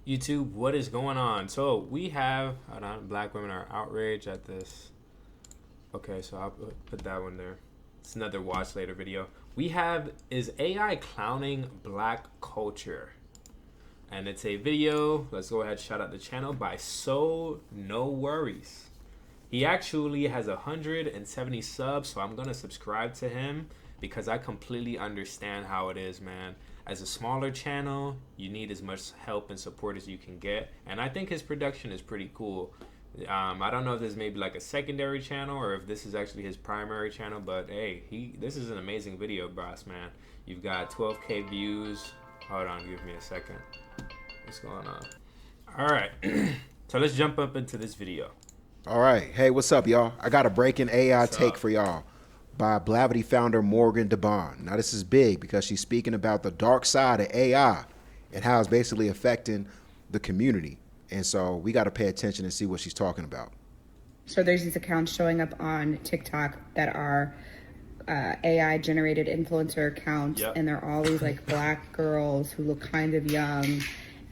YouTube, what is going on? So we have, hold on, black women are outraged at this. Okay, so I'll put that one there. It's another watch later video. We have, is AI clowning black culture? And it's a video, let's go ahead, shout out the channel, by So No Worries. He actually has 170 subs, so I'm gonna subscribe to him because I completely understand how it is, man. As a smaller channel, you need as much help and support as you can get, and I think his production is pretty cool. I don't know if this is maybe like a secondary channel or if this is actually his primary channel, but hey, this is an amazing video, boss, man. You've got 12K views. Hold on, give me a second. What's going on? All right, so let's jump up into this video. All right, hey, what's up, y'all? I got a breaking AI take for y'all by Blavity founder Morgan DeBond. Now, this is big because she's speaking about the dark side of AI and how it's basically affecting the community. And so we got to pay attention and see what she's talking about. So there's these accounts showing up on TikTok that are AI generated influencer accounts. Yep. And they're all these like black girls who look kind of young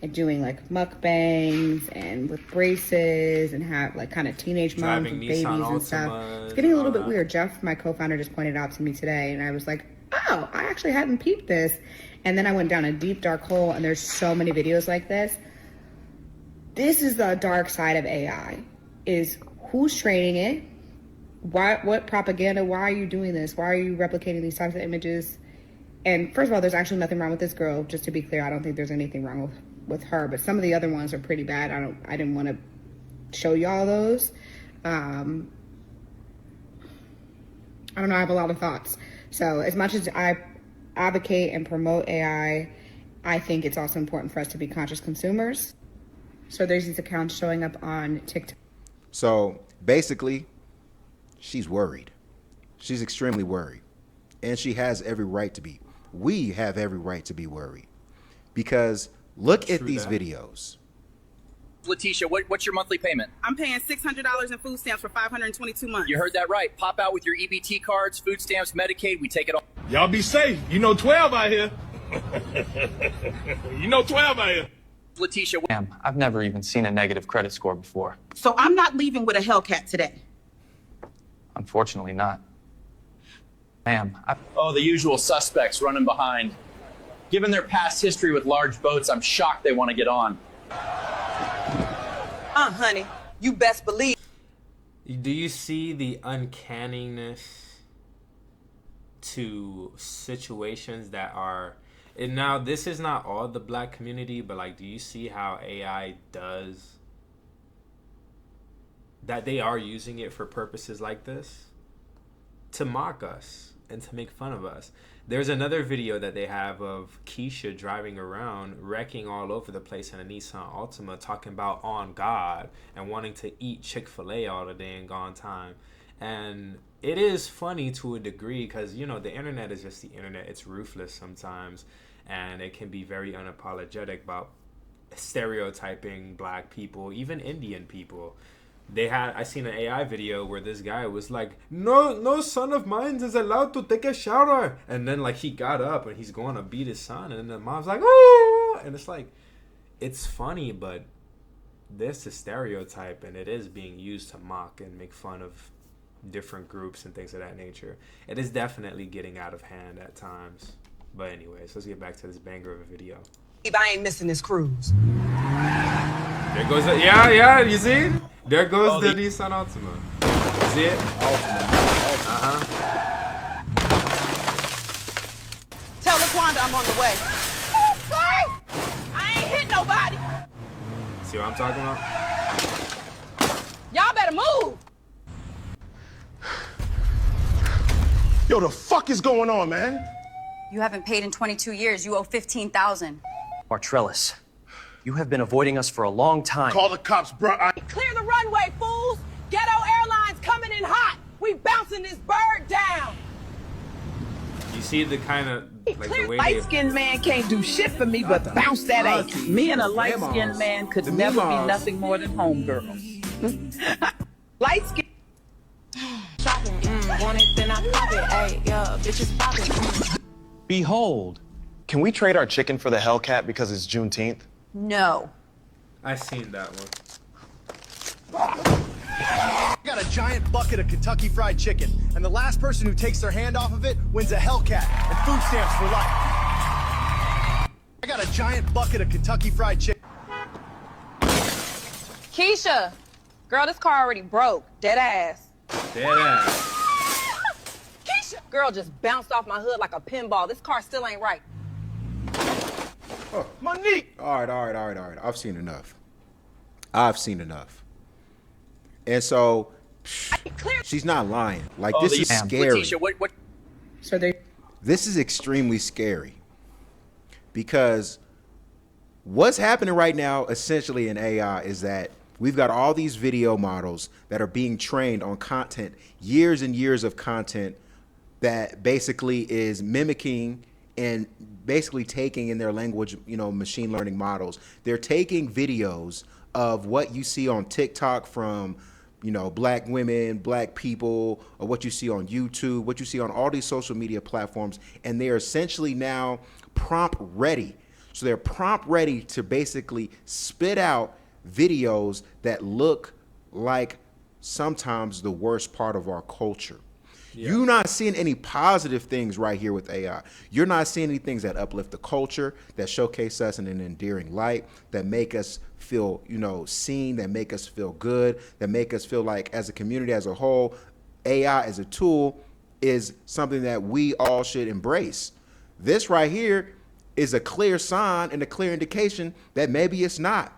and doing like mukbangs and with braces and have like kind of teenage moms with babies and stuff. It's getting a little bit weird. Jeff, my co-founder, just pointed out to me today, and I was like, oh, I actually hadn't peeped this. And then I went down a deep dark hole, and there's so many videos like this. This is the dark side of AI, is who's training it, what propaganda, why are you doing this, why are you replicating these types of images? And first of all, there's actually nothing wrong with this girl. Just to be clear, I don't think there's anything wrong with her, but some of the other ones are pretty bad. I didn't want to show y'all those. I don't know, I have a lot of thoughts. So as much as I advocate and promote AI, I think it's also important for us to be conscious consumers. So there's these accounts showing up on TikTok. So basically, she's worried. She's extremely worried. And she has every right to be. We have every right to be worried. Because look at these videos. Letitia, what's your monthly payment? I'm paying $600 in food stamps for 522 months. You heard that right. Pop out with your EBT cards, food stamps, Medicaid. We take it all. Y'all be safe. You know 12 out here. You know 12 out here. Letitia. Ma'am, I've never even seen a negative credit score before. So I'm not leaving with a Hellcat today. Unfortunately not. Ma'am, Oh, the usual suspects running behind. Given their past history with large boats, I'm shocked they want to get on. Honey, you best believe. Do you see the uncanniness to situations that are, and now this is not all the black community, but like, do you see how AI does that? They are using it for purposes like this to mock us and to make fun of us. There's another video that they have of Keisha driving around, wrecking all over the place in a Nissan Altima, talking about on God and wanting to eat Chick-fil-A all the day and gone time. And it is funny to a degree because, you know, the internet is just the internet. It's ruthless sometimes, and it can be very unapologetic about stereotyping black people, even Indian people. I seen an AI video where this guy was like, no son of mine is allowed to take a shower, and then like he got up and he's going to beat his son, and then the mom's like, ah! And it's like, it's funny, but this is stereotype, and it is being used to mock and make fun of different groups and things of that nature. It is definitely getting out of hand at times. But anyways, let's get back to this banger of a video. I ain't missing this cruise. There goes the, yeah, you see? There goes the Nissan Altima. See it? Tell LaQuanda I'm on the way. Oh, sorry. I ain't hit nobody. See what I'm talking about? Y'all better move. Yo, the fuck is going on, man? You haven't paid in 22 years. You owe $15,000. Martrellis, you have been avoiding us for a long time. Call the cops, bro. Clear the runway, fools. Ghetto Airlines coming in hot. We bouncing this bird down. You see the kind of like the way light-skinned man can't do shit for me but bounce that ass. Me and a light-skinned man could never be nothing more than homegirls. Light-skinned. Shopping, want it, then I pop it. Ayy, yeah, bitches popping. Behold, can we trade our chicken for the Hellcat because it's Juneteenth? No. I seen that one. I got a giant bucket of Kentucky Fried Chicken, and the last person who takes their hand off of it wins a Hellcat and food stamps for life. I got a giant bucket of Kentucky Fried Chicken. Keisha, girl, this car already broke. Dead ass. Dead ass. Keisha, girl just bounced off my hood like a pinball. This car still ain't right. Oh. Monique! All right. I've seen enough. And so, she's not lying. Like, this is scary. Letitia, what? So they. This is extremely scary because what's happening right now, essentially in AI, is that we've got all these video models that are being trained on content, years and years of content that basically is mimicking and basically taking in their language, machine learning models. They're taking videos of what you see on TikTok from, black women, black people, or what you see on YouTube, what you see on all these social media platforms, and they are essentially now prompt ready. So they're prompt ready to basically spit out videos that look like sometimes the worst part of our culture. Yeah. You're not seeing any positive things right here with AI. You're not seeing any things that uplift the culture, that showcase us in an endearing light, that make us feel, seen, that make us feel good, that make us feel like as a community as a whole, AI as a tool is something that we all should embrace. This right here is a clear sign and a clear indication that maybe it's not.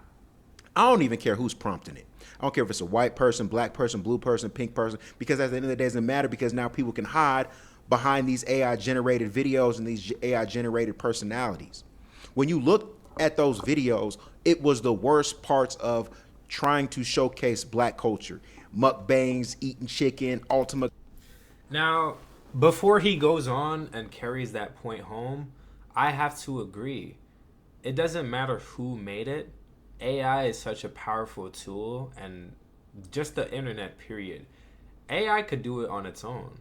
I don't even care who's prompting it. I don't care if it's a white person, black person, blue person, pink person, because at the end of the day, it doesn't matter because now people can hide behind these AI-generated videos and these AI-generated personalities. When you look at those videos, it was the worst parts of trying to showcase black culture. Mukbangs, eating chicken, ultimate. Now, before he goes on and carries that point home, I have to agree. It doesn't matter who made it. AI is such a powerful tool, and just the internet, period. AI could do it on its own,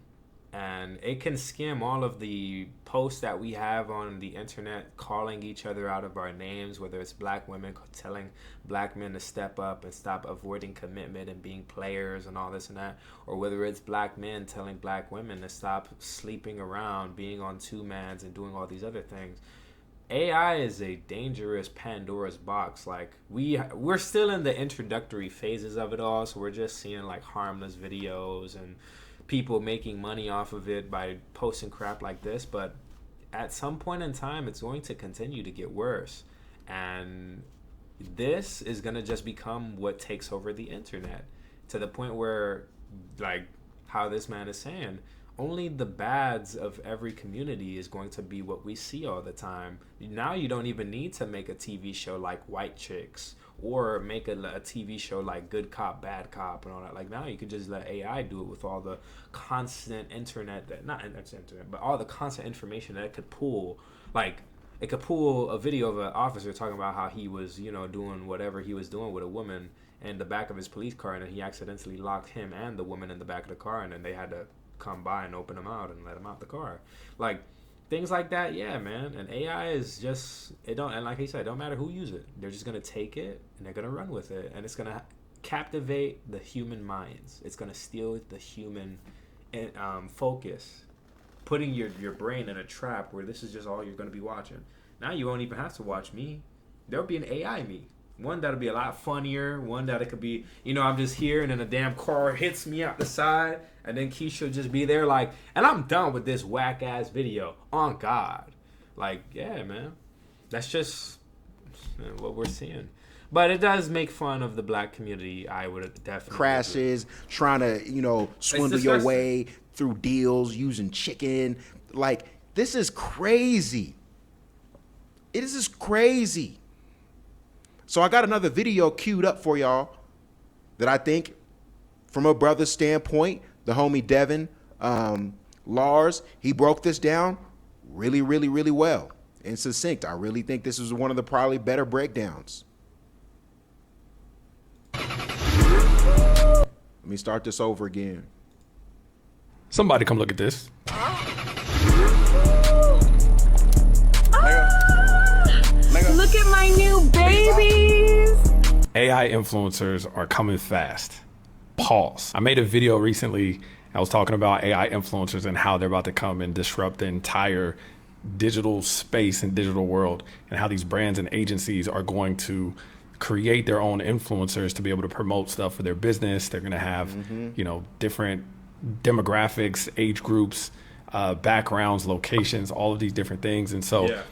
and it can skim all of the posts that we have on the internet calling each other out of our names, whether it's black women telling black men to step up and stop avoiding commitment and being players and all this and that, or whether it's black men telling black women to stop sleeping around, being on two-mans and doing all these other things. AI is a dangerous Pandora's box. Like, we're still in the introductory phases of it all, so we're just seeing like harmless videos and people making money off of it by posting crap like this. But at some point in time, it's going to continue to get worse, and this is going to just become what takes over the internet, to the point where, like how this man is saying, only the bads of every community is going to be what we see all the time. Now you don't even need to make a TV show like White Chicks or make a TV show like Good Cop, Bad Cop and all that. Like, now you could just let AI do it with all the constant internet, but all the constant information that it could pull. Like, it could pull a video of an officer talking about how he was, doing whatever he was doing with a woman in the back of his police car, and then he accidentally locked him and the woman in the back of the car, and then they had to come by and open them out and let them out the car. Like, things like that, yeah, man. And AI is just, and like he said, it don't matter who uses it. They're just going to take it and they're going to run with it. And it's going to captivate the human minds. It's going to steal the human focus, putting your brain in a trap where this is just all you're going to be watching. Now you won't even have to watch me. There'll be an AI me. One that'll be a lot funnier. One that it could be, I'm just here and then a damn car hits me out the side. And then Keisha will just be there like, and I'm done with this whack-ass video. On God. Like, yeah, man. That's just what we're seeing. But it does make fun of the black community, I would definitely crashes, agree. Trying to, swindle your way through deals, using chicken. Like, this is crazy. It is just crazy. So I got another video queued up for y'all that I think, from a brother's standpoint, the homie Devin Lars, he broke this down really, really, really well and succinct. I really think this is one of the probably better breakdowns. Let me start this over again. Somebody come look at this. Look at my new babies. AI influencers are coming fast. Pause. I made a video recently. I was talking about AI influencers and how they're about to come and disrupt the entire digital space and digital world, and how these brands and agencies are going to create their own influencers to be able to promote stuff for their business. They're going to have, different demographics, age groups, backgrounds, locations, all of these different things. And so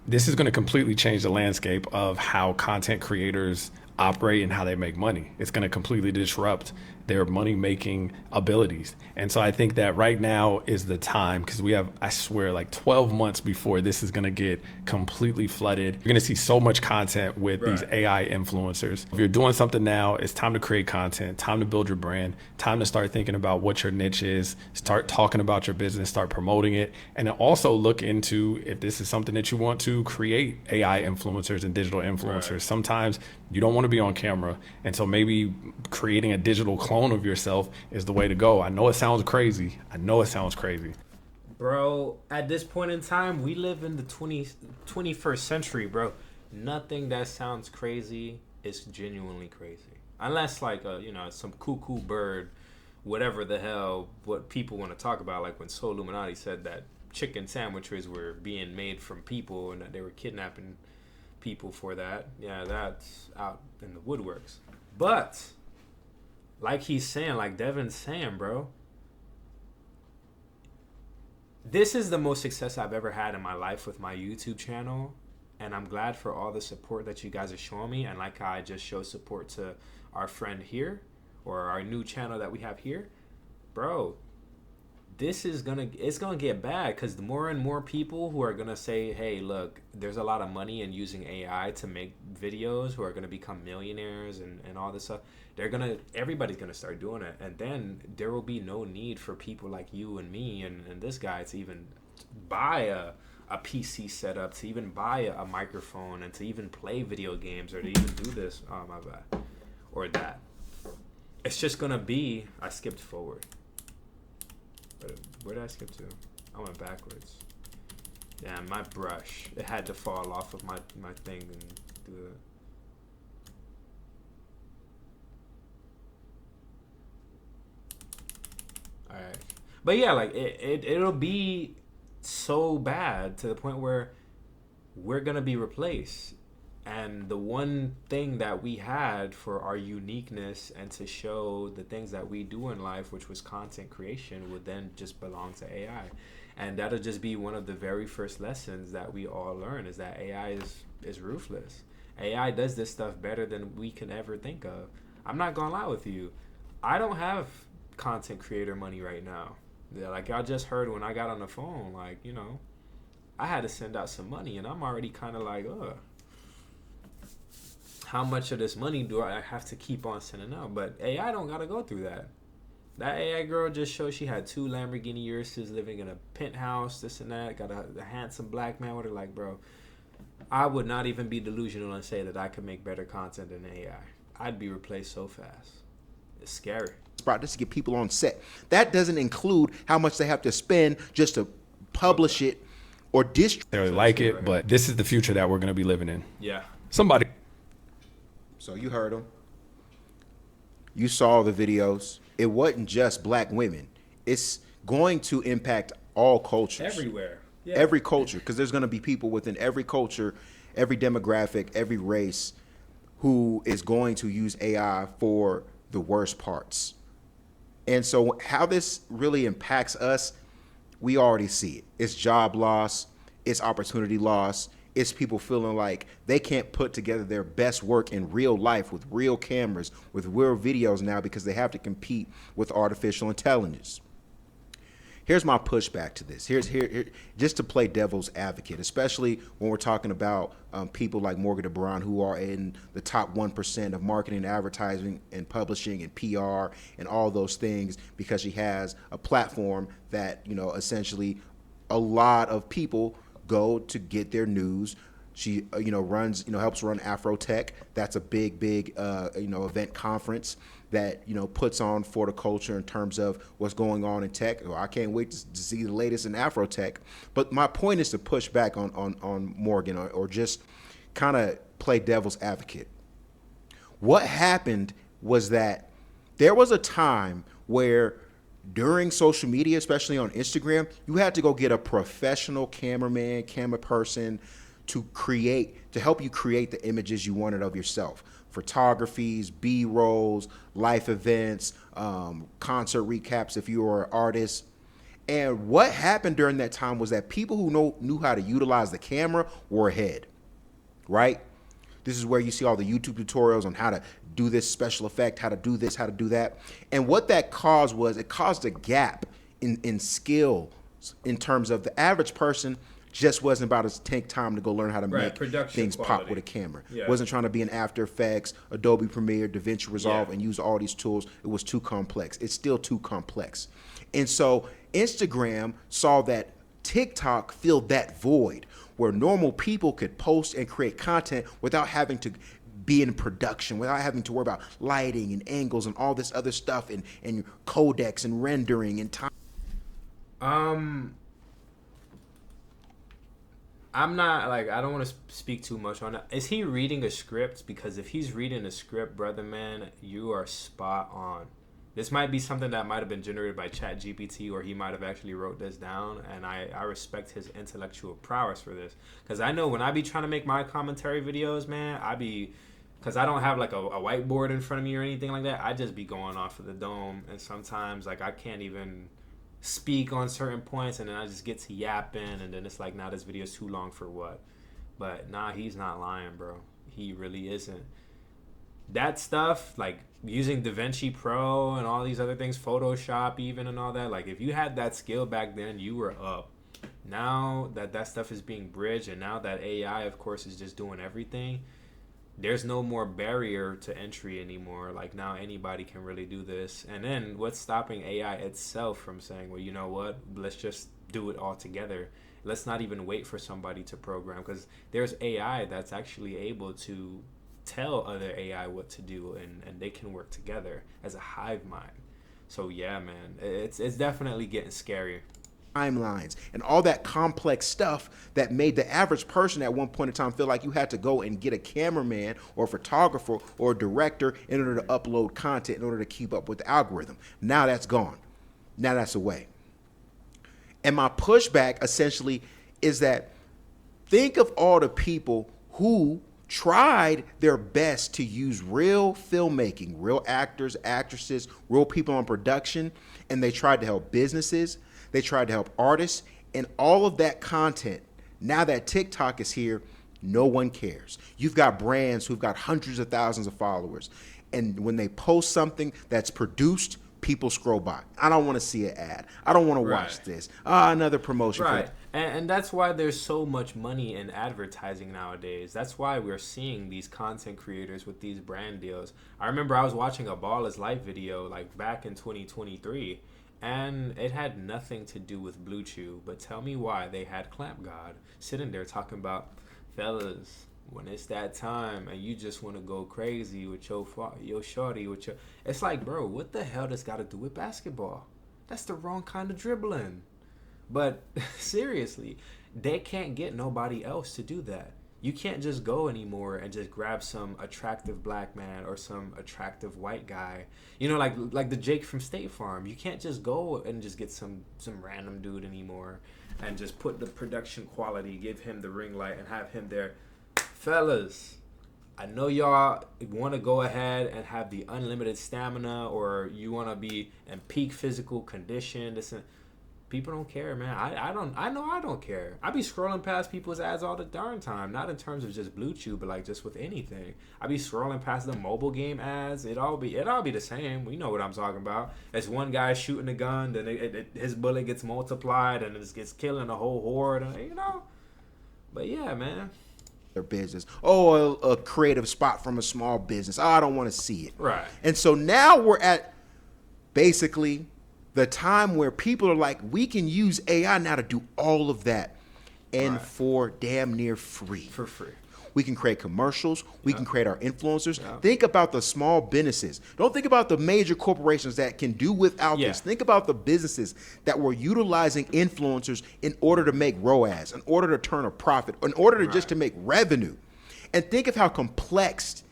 this is going to completely change the landscape of how content creators operate and how they make money. It's going to completely disrupt their money-making abilities. And so I think that right now is the time, because we have, I swear, like 12 months before this is going to get completely flooded. You're going to see so much content with these AI influencers. If you're doing something now, it's time to create content, time to build your brand, time to start thinking about what your niche is, start talking about your business, start promoting it, and then also look into if this is something that you want to create AI influencers and digital influencers. Sometimes you don't want to be on camera, and so maybe creating a digital clone of yourself is the way to go. I know it sounds crazy. Bro, at this point in time, we live in the 21st century, bro. Nothing that sounds crazy is genuinely crazy. Unless, like, some cuckoo bird, whatever the hell, what people want to talk about, like when Soul Illuminati said that chicken sandwiches were being made from people and that they were kidnapping people for that. Yeah, that's out in the woodworks. But like he's saying, like Devin's saying, bro, this is the most success I've ever had in my life with my YouTube channel, and I'm glad for all the support that you guys are showing me. And like how I just show support to our friend here, or our new channel that we have here, bro, it's gonna get bad, because the more and more people who are gonna say, hey, look, there's a lot of money in using AI to make videos, who are gonna become millionaires and all this stuff, everybody's gonna start doing it, and then there will be no need for people like you and me and this guy to even buy a PC setup, to even buy a microphone, and to even play video games, or to even do this, oh my bad, or that. It's just gonna be, I skipped forward. Where did I skip to? I went backwards. Damn, my brush. It had to fall off of my thing and do it. Alright. But yeah, like, it'll be so bad to the point where we're gonna be replaced. And the one thing that we had for our uniqueness and to show the things that we do in life, which was content creation, would then just belong to AI. And that'll just be one of the very first lessons that we all learn, is that AI is ruthless. AI does this stuff better than we can ever think of. I'm not gonna lie with you. I don't have content creator money right now. Yeah, like y'all just heard when I got on the phone, like, I had to send out some money, and I'm already kind of like, how much of this money do I have to keep on sending out? But AI don't gotta go through that. That AI girl just showed she had 2 Lamborghini Uruses, living in a penthouse, this and that, got a handsome black man with her. Like, bro, I would not even be delusional and say that I could make better content than AI. I'd be replaced so fast. It's scary. Just to get people on set. That doesn't include how much they have to spend just to publish it or distribute. They really like it, but this is the future that we're gonna be living in. Yeah. Somebody. So you heard them. You saw the videos. It wasn't just black women. It's going to impact all cultures. Everywhere. Yeah. Every culture, because there's going to be people within every culture, every demographic, every race who is going to use AI for the worst parts. And so how this really impacts us, we already see it. It's job loss. It's opportunity loss. It's people feeling like they can't put together their best work in real life with real cameras, with real videos now, because they have to compete with artificial intelligence. Here's my pushback to this. Here, just to play devil's advocate, especially when we're talking about people like Morgan DeBron, who are in the top 1% of marketing, advertising, and publishing, and PR, and all those things, because she has a platform that, essentially a lot of people go to get their news. She, runs, helps run Afrotech. That's a big, event conference that, puts on for the culture in terms of what's going on in tech. I can't wait to see the latest in Afrotech. But my point is to push back on Morgan, or just kind of play devil's advocate. What happened was that there was a time where during social media, especially on Instagram, you had to go get a professional cameraman, camera person to help you create the images you wanted of yourself. Photographies, B-rolls, life events, concert recaps if you were an artist. And what happened during that time was that people who knew how to utilize the camera were ahead, right? This is where you see all the YouTube tutorials on how to do this special effect, how to do this, how to do that. And what that caused was it caused a gap in skill in terms of the average person just wasn't about to take time to go learn how to make things pop with a camera. Yeah. Wasn't trying to be in After Effects, Adobe Premiere, DaVinci Resolve, and use all these tools. It was too complex. It's still too complex. And so Instagram saw that TikTok filled that void where normal people could post and create content without having to be in production, without having to worry about lighting and angles and all this other stuff and codecs and rendering and time. I'm not, like, I don't want to speak too much on it. Is he reading a script? Because if he's reading a script, brother, man, you are spot on. This might be something that might have been generated by ChatGPT, or he might have actually wrote this down, and I respect his intellectual prowess for this. Because I know when I be trying to make my commentary videos, man, because I don't have like a whiteboard in front of me or anything like that, I just be going off of the dome, and sometimes like I can't even speak on certain points, and then I just get to yapping, and then it's like, nah, this video is too long for what? But nah, he's not lying, bro. He really isn't. That stuff, like using DaVinci Pro and all these other things, Photoshop even and all that, like if you had that skill back then, you were up. Now that stuff is being bridged, and now that AI, of course, is just doing everything, there's no more barrier to entry anymore. Like now anybody can really do this. And then what's stopping AI itself from saying, well, you know what, let's just do it all together. Let's not even wait for somebody to program, because there's AI that's actually able to tell other AI what to do, and they can work together as a hive mind. So yeah, man, it's definitely getting scary. Timelines and all that complex stuff that made the average person at one point in time feel like you had to go and get a cameraman or a photographer or a director in order to upload content in order to keep up with the algorithm. Now that's gone. Now that's away. And my pushback essentially is that think of all the people who tried their best to use real filmmaking, real actors, actresses, real people on production, and they tried to help businesses. They tried to help artists, and all of that content, now that TikTok is here, no one cares. You've got brands who've got hundreds of thousands of followers, and when they post something that's produced, people scroll by. I don't want to see an ad. I don't want to watch this. Another promotion. Right. And that's why there's so much money in advertising nowadays. That's why we're seeing these content creators with these brand deals. I remember I was watching a Ball is Life video like back in 2023, and it had nothing to do with Blue Chew, but tell me why they had Clamp God sitting there talking about, fellas, when it's that time and you just want to go crazy with your shorty, it's like, bro, what the hell does got to do with basketball? That's the wrong kind of dribbling. But seriously, they can't get nobody else to do that. You can't just go anymore and just grab some attractive black man or some attractive white guy. You know, like the Jake from State Farm. You can't just go and just get some random dude anymore and just put the production quality, give him the ring light, and have him there. Fellas, I know y'all want to go ahead and have the unlimited stamina, or you want to be in peak physical condition. People don't care, man. I don't care. I be scrolling past people's ads all the darn time. Not in terms of just Blue Chew, but like just with anything. I be scrolling past the mobile game ads. It all be the same. You know what I'm talking about. It's one guy shooting a gun, then his bullet gets multiplied, and it gets killing a whole horde. And, you know. But yeah, man. Their business. Oh, a creative spot from a small business. Oh, I don't want to see it. Right. And so now we're at basically the time where people are like, we can use AI now to do all of that, and for damn near free. For free. We can create commercials. We can create our influencers. Think about the small businesses. Don't think about the major corporations that can do without this. Think about the businesses that were utilizing influencers in order to make ROAS, in order to turn a profit, in order to just to make revenue. And think of how complex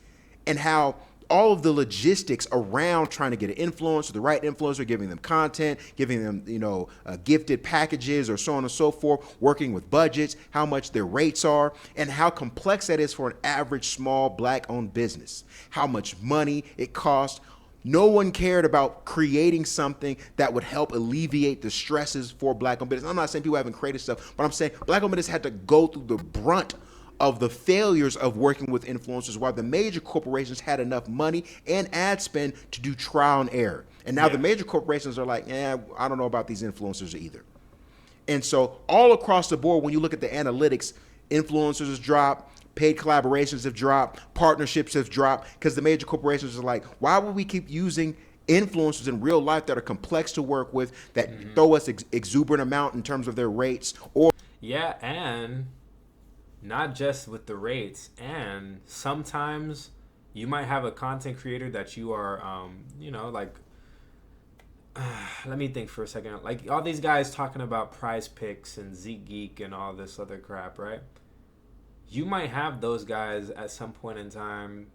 and how all of the logistics around trying to get an influencer, the right influencer, giving them content, giving them, gifted packages or so on and so forth, working with budgets, how much their rates are, and how complex that is for an average small black-owned business, how much money it costs. No one cared about creating something that would help alleviate the stresses for black-owned business. I'm not saying people haven't created stuff, but I'm saying black-owned business had to go through the brunt of the failures of working with influencers, while the major corporations had enough money and ad spend to do trial and error. And now the major corporations are like, I don't know about these influencers either. And so all across the board, when you look at the analytics, influencers has dropped, paid collaborations have dropped, partnerships have dropped, because the major corporations are like, why would we keep using influencers in real life that are complex to work with, that throw us exuberant amount in terms of their rates? Or and not just with the rates, and sometimes you might have a content creator that you are, let me think for a second. Like all these guys talking about Prize Picks and ZeekGeek and all this other crap, right? You might have those guys at some point in time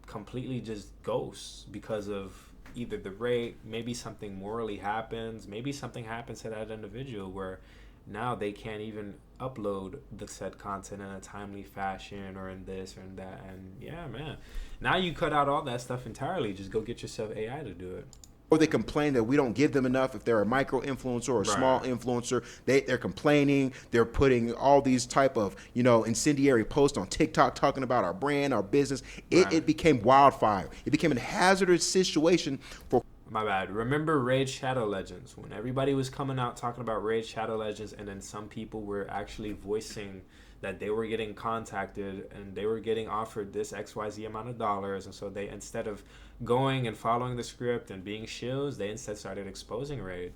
completely just ghosts because of either the rate, maybe something morally happens, maybe something happens to that individual where now they can't even upload the said content in a timely fashion or in this or in that. And yeah, man, now you cut out all that stuff entirely. Just go get yourself AI to do it. Or they complain that we don't give them enough. If they're a micro influencer or a small influencer, they're complaining. They're putting all these type of, incendiary posts on TikTok talking about our brand, our business. It became wildfire. It became a hazardous situation for... My bad. Remember Raid Shadow Legends, when everybody was coming out talking about Raid Shadow Legends, and then some people were actually voicing that they were getting contacted and they were getting offered this XYZ amount of dollars, and so they, instead of going and following the script and being shills, they instead started exposing Raid.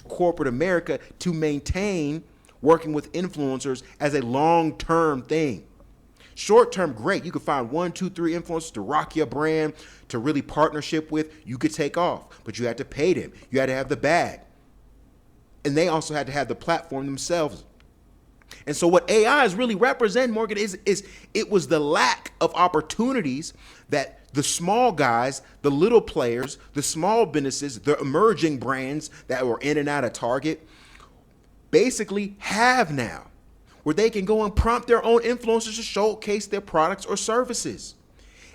Corporate America to maintain working with influencers as a long-term thing. Short-term, great. You could find 1, 2, 3 influencers to rock your brand, to really partnership with. You could take off, but you had to pay them. You had to have the bag. And they also had to have the platform themselves. And so what AI is really representing, Morgan, is it was the lack of opportunities that the small guys, the little players, the small businesses, the emerging brands that were in and out of Target basically have now, where they can go and prompt their own influencers to showcase their products or services.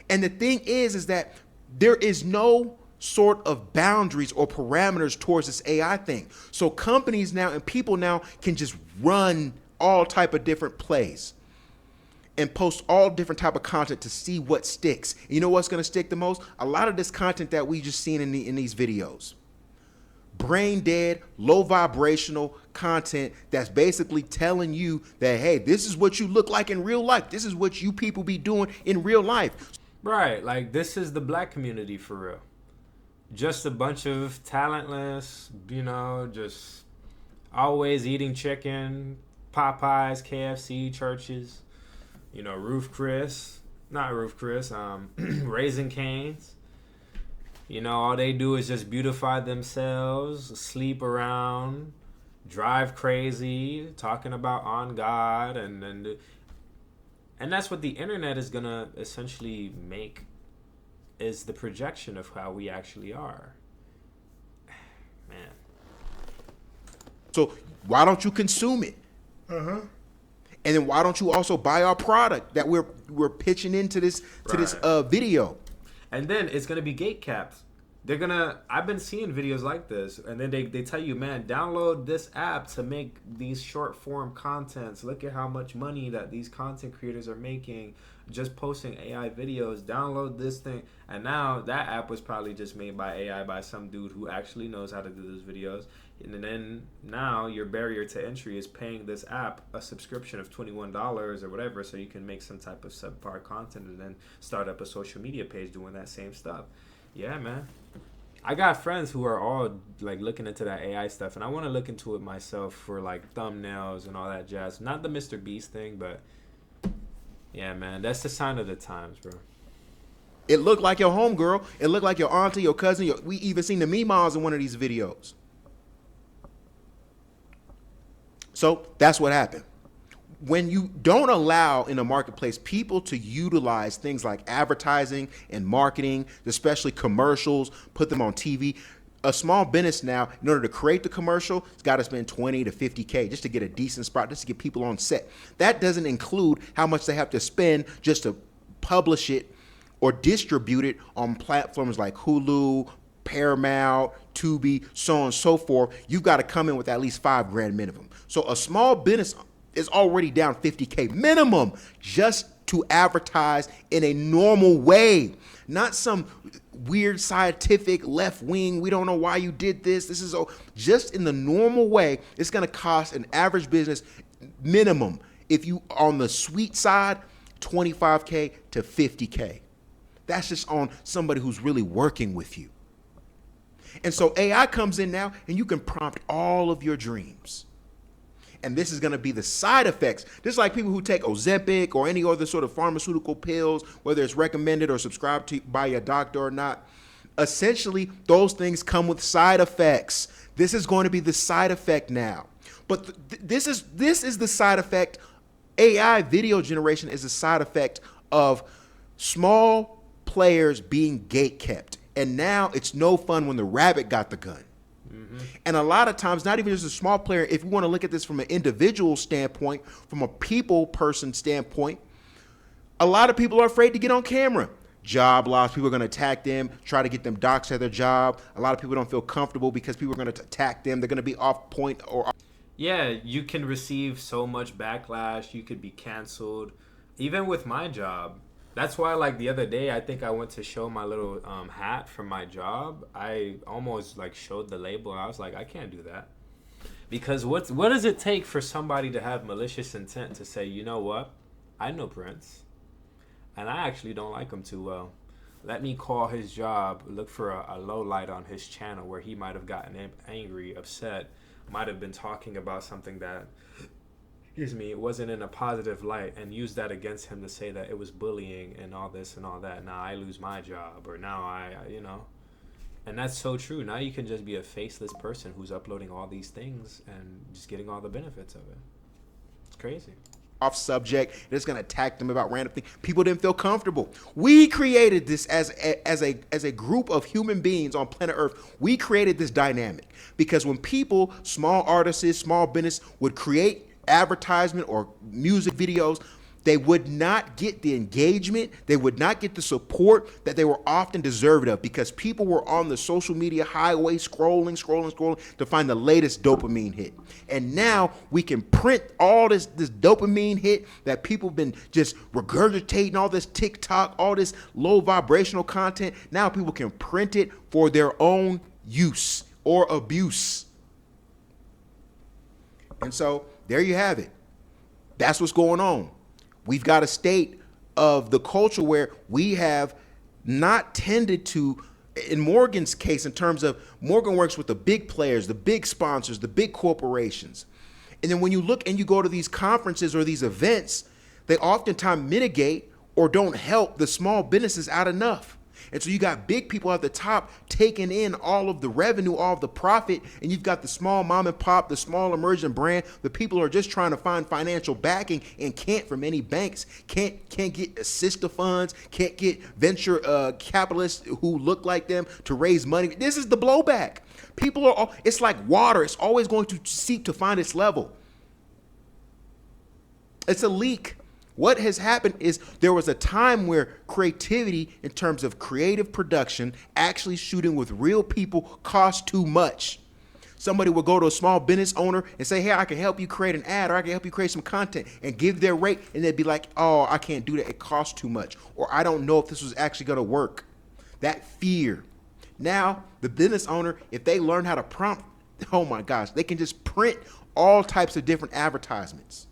And the thing is that there is no sort of boundaries or parameters towards this AI thing. So companies now and people now can just run all type of different plays and post all different type of content to see what sticks. And you know what's going to stick the most? A lot of this content that we just seen in these videos. Brain dead, low vibrational content that's basically telling you that, hey, this is what you look like in real life. This is what you people be doing in real life. Right, like this is the black community for real. Just a bunch of talentless, just always eating chicken, Popeyes, KFC, churches, Raising Cane's. All they do is just beautify themselves, sleep around, drive crazy, talking about on God, and that's what the internet is gonna essentially make, is the projection of how we actually are. Man. So why don't you consume it? And then why don't you also buy our product that we're pitching into this video? And then it's gonna be gate capped. I've been seeing videos like this, and then they tell you, man, download this app to make these short form contents. Look at how much money that these content creators are making just posting AI videos. Download this thing. And now that app was probably just made by AI by some dude who actually knows how to do those videos. And then now your barrier to entry is paying this app a subscription of $21 or whatever, so you can make some type of subpar content and then start up a social media page doing that same stuff. Yeah, man. I got friends who are all like looking into that AI stuff, and I want to look into it myself for like thumbnails and all that jazz. Not the Mr. Beast thing, but yeah, man, that's the sign of the times, bro. It looked like your homegirl. It looked like your auntie, your cousin. We even seen the memes in one of these videos. So that's what happened. when you don't allow in a marketplace people to utilize things like advertising and marketing, especially commercials, put them on TV. A small business now, in order to create the commercial, it's got to spend 20 to 50K just to get a decent spot, just to get people on set. That doesn't include how much they have to spend just to publish it or distribute it on platforms like Hulu, Paramount, Tubi, so on and so forth. You've got to come in with at least $5,000 minimum. So a small business is already down 50K minimum just to advertise in a normal way, not some weird scientific left wing. We don't know why you did this. This is just in the normal way. It's going to cost an average business minimum, if you on the sweet side, 25K to 50K. That's just on somebody who's really working with you. And so AI comes in now and you can prompt all of your dreams. And this is going to be the side effects. Just like people who take Ozempic or any other sort of pharmaceutical pills, whether it's recommended or subscribed to by a doctor or not. Essentially, those things come with side effects. This is going to be the side effect now. But this is the side effect. AI video generation is a side effect of small players being gatekept. And now it's no fun when the rabbit got the gun. And a lot of times, not even just a small player, if you want to look at this from an individual standpoint, from a people person standpoint, a lot of people are afraid to get on camera. Job loss, people are going to attack them, try to get them doxxed at their job. A lot of people don't feel comfortable because people are going to attack them. They're going to be off point or... Yeah, you can receive so much backlash. You could be canceled. Even with my job. That's why, like, the other day, I think I went to show my little hat from my job. I almost, like, showed the label. I was like, I can't do that. Because what does it take for somebody to have malicious intent to say, you know what? I know Prince. And I actually don't like him too well. Let me call his job, look for a low light on his channel where he might have gotten angry, upset, might have been talking about something that... it wasn't in a positive light, and use that against him to say that it was bullying and all this and all that. Now I lose my job, or now I and that's so true. Now you can just be a faceless person who's uploading all these things and just getting all the benefits of it. It's crazy. Off subject, it's going to attack them about random things. People didn't feel comfortable. We created this as a group of human beings on planet Earth. We created this dynamic because when people, small artists, small business would create advertisement or music videos, they would not get the engagement, they would not get the support that they were often deserved of because people were on the social media highway scrolling to find the latest dopamine hit. And now we can print all this dopamine hit that people have been just regurgitating, all this TikTok, all this low vibrational content. Now people can print it for their own use or abuse. And so there you have it. That's what's going on. We've got a state of the culture where we have not tended to, in Morgan's case, in terms of Morgan works with the big players, the big sponsors, the big corporations. And then when you look and you go to these conferences or these events, they oftentimes mitigate or don't help the small businesses out enough. And so you got big people at the top taking in all of the revenue, all of the profit, and you've got the small mom and pop, the small emerging brand, the people who are just trying to find financial backing and can't from any banks, can't get assist funds, can't get venture capitalists who look like them to raise money. This is the blowback. People are all, it's like water. It's always going to seek to find its level. It's a leak. What has happened is there was a time where creativity in terms of creative production, actually shooting with real people, cost too much. Somebody would go to a small business owner and say, hey, I can help you create an ad or I can help you create some content and give their rate. And they'd be like, oh, I can't do that. It costs too much. Or I don't know if this was actually going to work. That fear. Now, the business owner, if they learn how to prompt, oh my gosh, they can just print all types of different advertisements.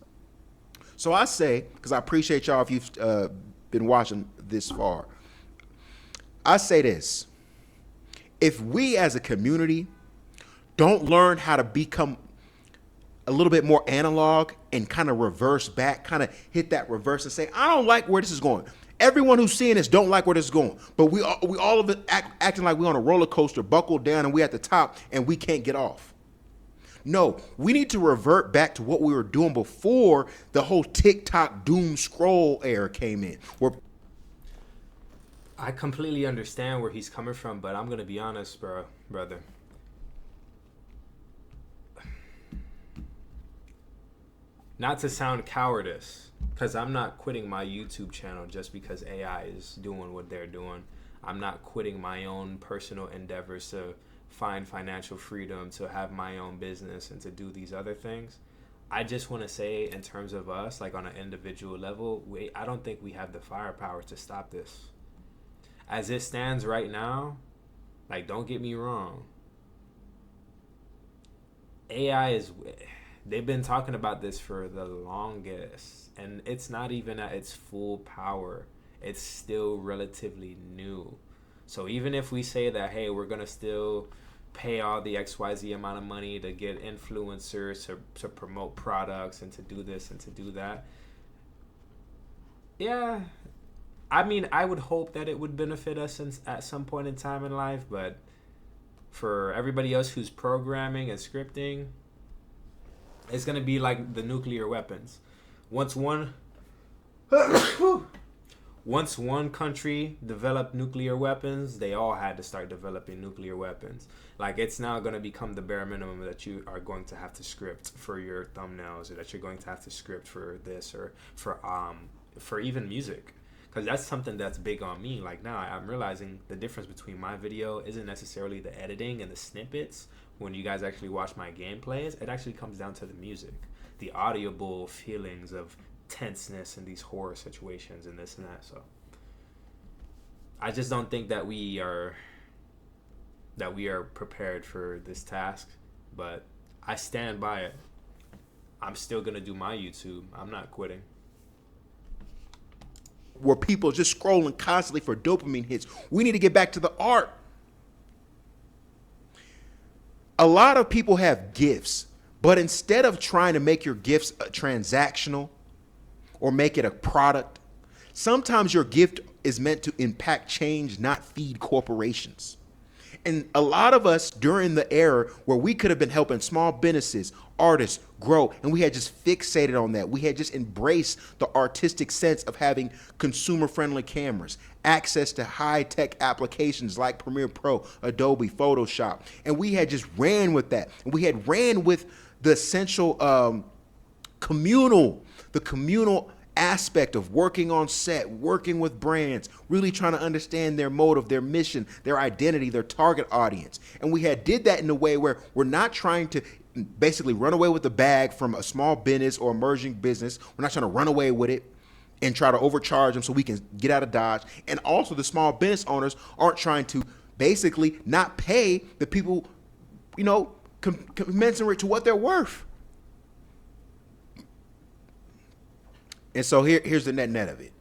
So I say, because I appreciate y'all if you've been watching this far, I say this. If we as a community don't learn how to become a little bit more analog and kind of reverse back, kind of hit that reverse and say, I don't like where this is going. Everyone who's seeing this don't like where this is going. But we all of it acting like we're on a roller coaster, buckled down, and we're at the top, and we can't get off. No, we need to revert back to what we were doing before the whole TikTok doom scroll era came in. Where I completely understand where he's coming from, but I'm going to be honest, brother. Not to sound cowardice, because I'm not quitting my YouTube channel just because AI is doing what they're doing. I'm not quitting my own personal endeavors to find financial freedom, to have my own business, and to do these other things. I just want to say, in terms of us, like on an individual level, I don't think we have the firepower to stop this. As it stands right now, like, don't get me wrong, AI is... They've been talking about this for the longest, and it's not even at its full power. It's still relatively new. So even if we say that, hey, we're going to still pay all the XYZ amount of money to get influencers to promote products and to do this and to do that, yeah, I mean, I would hope that it would benefit us at some point in time in life, but for everybody else who's programming and scripting, it's going to be like the nuclear weapons. Once one country developed nuclear weapons, they all had to start developing nuclear weapons. Like, it's now going to become the bare minimum that you are going to have to script for your thumbnails, or that you're going to have to script for this, or for even music. Because that's something that's big on me. Like, now I'm realizing the difference between my video isn't necessarily the editing and the snippets. When you guys actually watch my gameplays, it actually comes down to the music, the audible feelings of tenseness in these horror situations and this and that. So I just don't think that we are prepared for this task, but I stand by it. I'm still gonna do my YouTube. I'm not quitting. where people are just scrolling constantly for dopamine hits. We need to get back to the art. A lot of people have gifts, but instead of trying to make your gifts transactional or make it a product, sometimes your gift is meant to impact change, not feed corporations. And a lot of us during the era where we could have been helping small businesses, artists grow, and we had just fixated on that. We had just embraced the artistic sense of having consumer-friendly cameras, access to high-tech applications like Premiere Pro, Adobe, Photoshop, and we had just ran with that. And we had ran with the essential communal aspect of working on set, working with brands, really trying to understand their motive, their mission, their identity, their target audience. And we had did that in a way where we're not trying to basically run away with the bag from a small business or emerging business. We're not trying to run away with it and try to overcharge them so we can get out of Dodge. And also the small business owners aren't trying to basically not pay the people, commensurate to what they're worth. And so here's the net of it.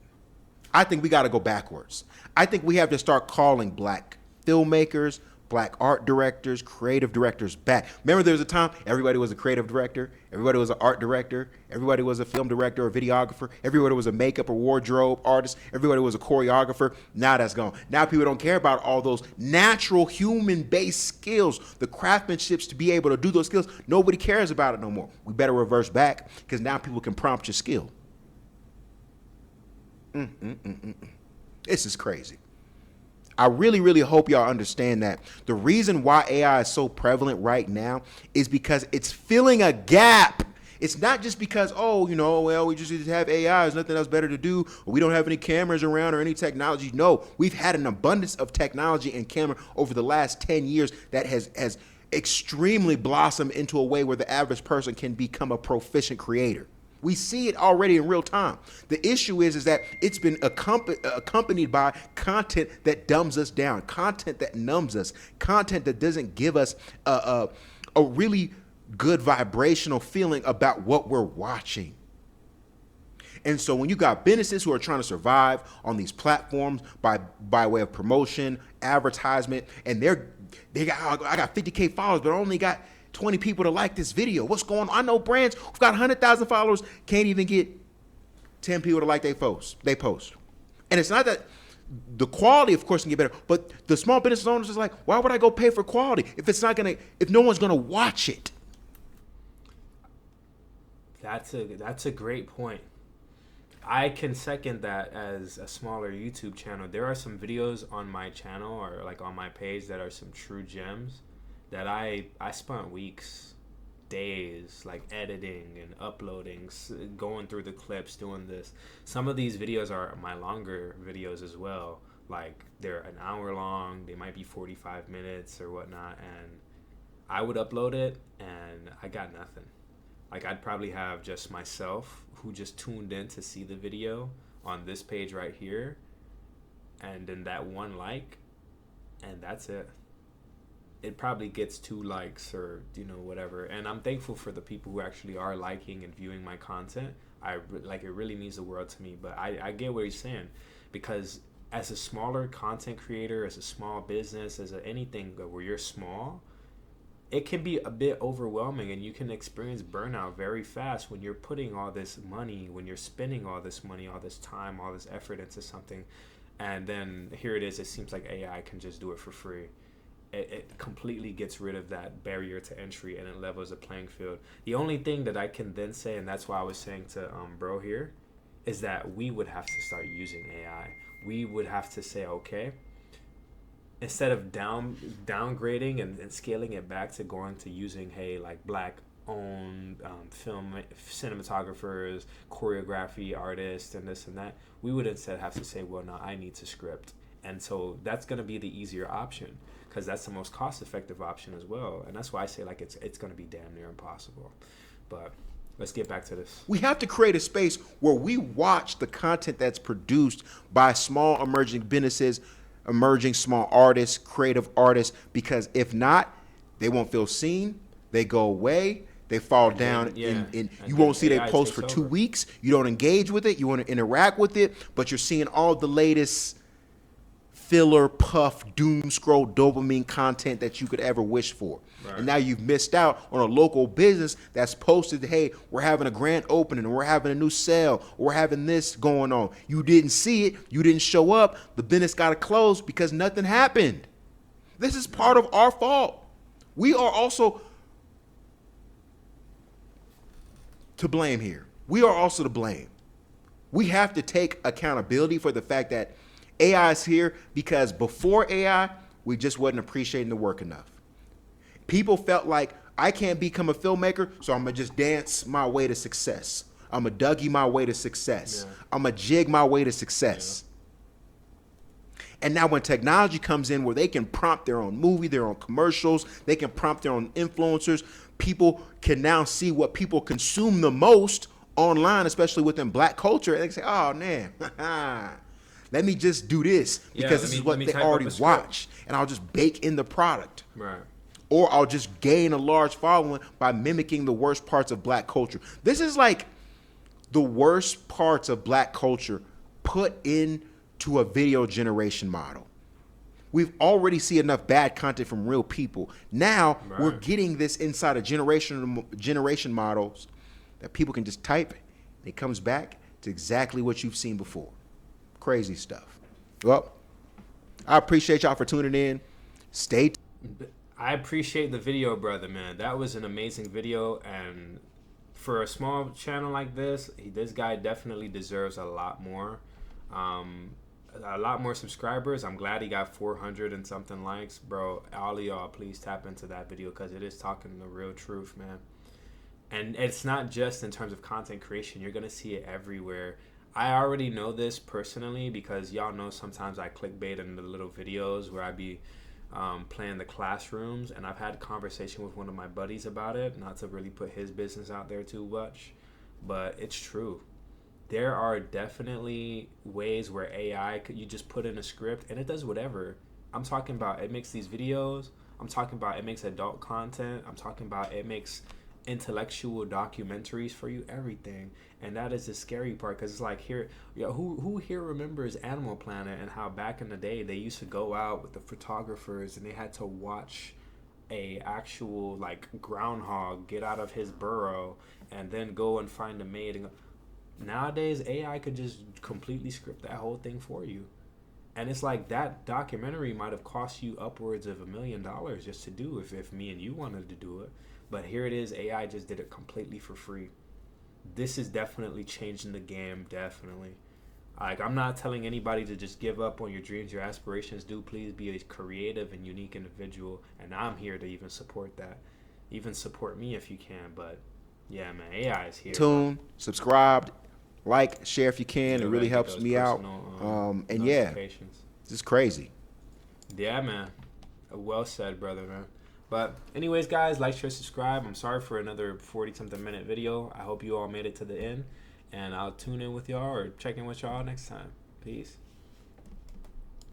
I think we got to go backwards. I think we have to start calling black filmmakers, black art directors, creative directors back. Remember there was a time everybody was a creative director, everybody was an art director, everybody was a film director or videographer, everybody was a makeup or wardrobe artist, everybody was a choreographer. Now that's gone. Now people don't care about all those natural human-based skills, the craftsmanships to be able to do those skills. Nobody cares about it no more. We better reverse back because now people can prompt your skill. This is crazy. I really, really hope y'all understand that the reason why AI is so prevalent right now is because it's filling a gap. It's not just because, we just have AI, there's nothing else better to do, or we don't have any cameras around or any technology. No, we've had an abundance of technology and camera over the last 10 years that has extremely blossomed into a way where the average person can become a proficient creator. We see it already in real time. The issue is that it's been accompanied by content that dumbs us down, content that numbs us, content that doesn't give us a really good vibrational feeling about what we're watching. And so when you got businesses who are trying to survive on these platforms by way of promotion, advertisement, and I got 50K followers, but I only got 20 people to like this video. What's going on? I know brands who've got 100,000 followers can't even get 10 people to like they post. And it's not that the quality, of course, can get better, but the small business owners is like, why would I go pay for quality if no one's gonna watch it? That's a great point. I can second that. As a smaller YouTube channel, there are some videos on my channel or like on my page that are some true gems that I spent weeks, days, like editing and uploading, going through the clips, doing this. Some of these videos are my longer videos as well. Like they're an hour long, they might be 45 minutes or whatnot, and I would upload it and I got nothing. Like I'd probably have just myself who just tuned in to see the video on this page right here, and then that one like, and that's it. It probably gets 2 likes or whatever, and I'm thankful for the people who actually are liking and viewing my content. Like it really means the world to me. But I get what he's saying, because as a smaller content creator, as a small business, as anything where you're small, it can be a bit overwhelming, and you can experience burnout very fast when you're putting all this money, when you're spending all this money, all this time, all this effort into something, and then here it is. It seems like AI can just do it for free. It completely gets rid of that barrier to entry, and it levels the playing field. The only thing that I can then say, and that's why I was saying to bro here, is that we would have to start using AI. We would have to say, okay, instead of downgrading and scaling it back to going to using like black owned film cinematographers, choreography artists, and this and that, we would instead have to say, well, now I need to script. And so that's going to be the easier option, because that's the most cost effective option as well. And that's why I say like it's going to be damn near impossible. But let's get back to this. We have to create a space where we watch the content that's produced by small emerging businesses, emerging small artists, creative artists, because if not, they won't feel seen, they go away, they fall down, and you won't see their post for 2 weeks, you don't engage with it, you want to interact with it, but you're seeing all the latest filler, puff, doom scroll, dopamine content that you could ever wish for. Right. And now you've missed out on a local business that's posted, hey, we're having a grand opening, or we're having a new sale, or we're having this going on. You didn't see it, you didn't show up, the business got to close because nothing happened. This is part of our fault. We are also to blame here. We are also to blame. We have to take accountability for the fact that AI is here, because before AI, we just wasn't appreciating the work enough. People felt like, I can't become a filmmaker, so I'm going to just dance my way to success. I'm going to Dougie my way to success. Yeah. I'm going to jig my way to success. Yeah. And now when technology comes in where they can prompt their own movie, their own commercials, they can prompt their own influencers, people can now see what people consume the most online, especially within black culture, and they can say, oh, man, let me just do this because this is what they already watch, and I'll just bake in the product. Right. Or I'll just gain a large following by mimicking the worst parts of black culture. This is like the worst parts of black culture put into a video generation model. We've already seen enough bad content from real people. Now we're getting this inside of generation models that people can just type, and it comes back to exactly what you've seen before. Crazy stuff. Well, I appreciate y'all for tuning in. Stay tuned. I appreciate the video, brother, man. That was an amazing video, and for a small channel like this guy definitely deserves a lot more subscribers. I'm glad he got 400 and something likes. Bro, all of y'all, please tap into that video, because it is talking the real truth, man. And it's not just in terms of content creation. You're gonna see it everywhere. I already know this personally, because y'all know sometimes I clickbait in the little videos where I be playing the classrooms, and I've had a conversation with one of my buddies about it, not to really put his business out there too much, but it's true. There are definitely ways where AI, you just put in a script and it does whatever. I'm talking about it makes these videos, I'm talking about it makes adult content, I'm talking about it makes intellectual documentaries for you, everything. And that is the scary part, because it's like, here, who here remembers Animal Planet and how back in the day they used to go out with the photographers and they had to watch a actual like groundhog get out of his burrow and then go and find a mate. And nowadays AI could just completely script that whole thing for you. And it's like, that documentary might have cost you upwards of $1 million just to do if me and you wanted to do it. But here it is, AI just did it completely for free. this is definitely changing the game. Definitely. Like, I'm not telling anybody to just give up on your dreams, your aspirations. Do please be a creative and unique individual, and I'm here to even support that. Even support me if you can. But yeah, man, AI is here. Tune, subscribe, like, share if you can. It really helps me out. And yeah, this is crazy. Yeah, man. Well said, brother, man. But anyways, guys, like, share, subscribe. I'm sorry for another 40-something minute video. I hope you all made it to the end. And I'll tune in with y'all or check in with y'all next time. Peace.